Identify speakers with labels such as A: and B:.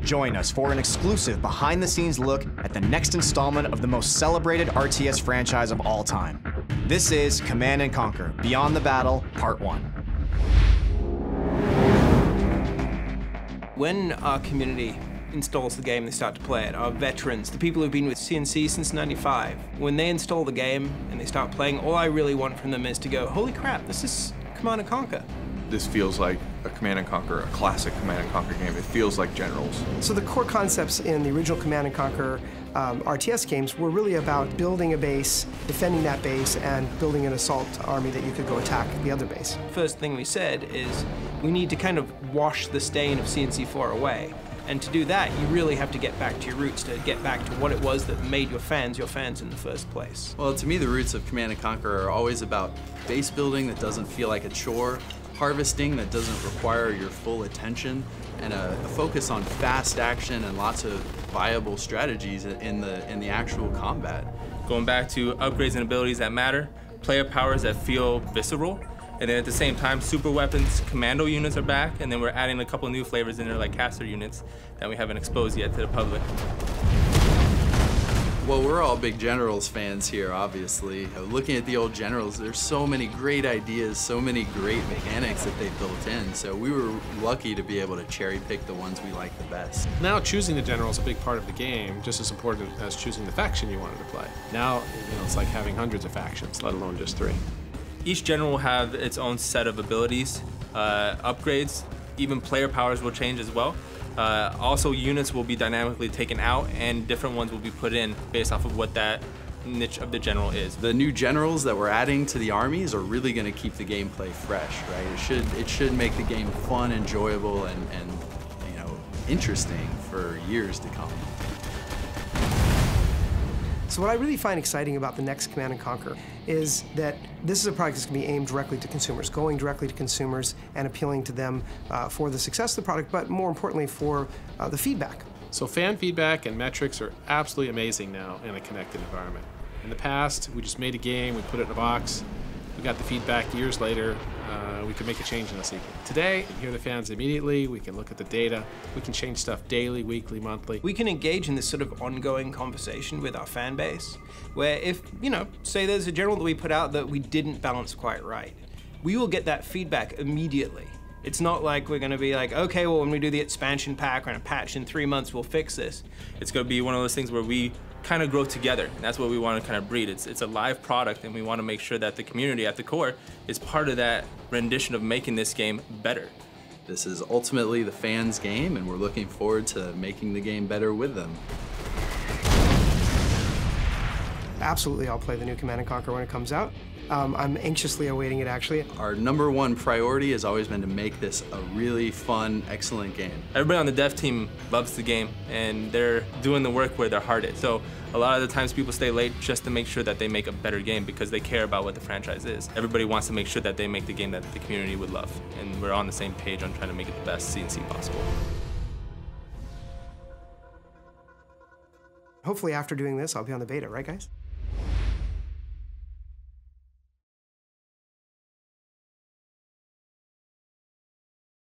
A: Join us for an exclusive behind-the-scenes look at the next installment of the most celebrated RTS franchise of all time. This is Command & Conquer: Beyond the Battle, Part 1.
B: When our community installs the game, they start to play it, our veterans, the people who've been with CNC since '95, when they install the game and they start playing, all I really want from them is to go, holy crap, this is Command & Conquer.
C: This feels like a Command & Conquer, a classic Command & Conquer game. It feels like Generals.
D: So the core concepts in the original Command & Conquer RTS games were really about building a base, defending that base, and building an assault army that you could go attack the other base.
B: First thing we said is we need to kind of wash the stain of CNC4 away. And to do that, you really have to get back to your roots, to get back to what it was that made your fans in the first place.
E: Well, to me, the roots of Command & Conquer are always about base building that doesn't feel like a chore, harvesting that doesn't require your full attention, and a focus on fast action and lots of viable strategies in the actual combat.
F: Going back to upgrades and abilities that matter, player powers that feel visceral, and then at the same time, super weapons, commando units are back, and then we're adding a couple new flavors in there like caster units that we haven't exposed yet to the public.
E: Well, we're all big Generals fans here, obviously. Looking at the old Generals, there's so many great ideas, so many great mechanics that they built in, so we were lucky to be able to cherry pick the ones we like the best.
G: Now choosing the General is a big part of the game, just as important as choosing the faction you wanted to play. Now, it's like having hundreds of factions, let alone just 3.
F: Each general will have its own set of abilities, upgrades, even player powers will change as well. Also, units will be dynamically taken out and different ones will be put in based off of what that niche of the general is.
E: The new generals that we're adding to the armies are really going to keep the gameplay fresh, right? It should make the game fun, enjoyable, and interesting for years to come.
D: So what I really find exciting about the next Command & Conquer is that this is a product that's going to be aimed directly to consumers, going directly to consumers and appealing to them for the success of the product, but more importantly for the feedback.
G: So fan feedback and metrics are absolutely amazing now in a connected environment. In the past, we just made a game, we put it in a box, we got the feedback years later, we could make a change in a sequel. Today, we can hear the fans immediately, we can look at the data, we can change stuff daily, weekly, monthly.
B: We can engage in this sort of ongoing conversation with our fan base, where if, say there's a general that we put out that we didn't balance quite right, we will get that feedback immediately. It's not like we're gonna be like, okay, well, when we do the expansion pack or in a patch in 3 months, we'll fix this.
F: It's gonna be one of those things where we kind of grow together, and that's what we want to kind of breed. It's a live product, and we want to make sure that the community at the core is part of that rendition of making this game better.
E: This is ultimately the fans' game, and we're looking forward to making the game better with them.
D: Absolutely, I'll play the new Command & Conquer when it comes out. I'm anxiously awaiting it, actually.
E: Our #1 priority has always been to make this a really fun, excellent game.
F: Everybody on the dev team loves the game, and they're doing the work where their heart is. So a lot of the times people stay late just to make sure that they make a better game because they care about what the franchise is. Everybody wants to make sure that they make the game that the community would love, and we're on the same page on trying to make it the best CNC possible.
D: Hopefully after doing this, I'll be on the beta, right guys?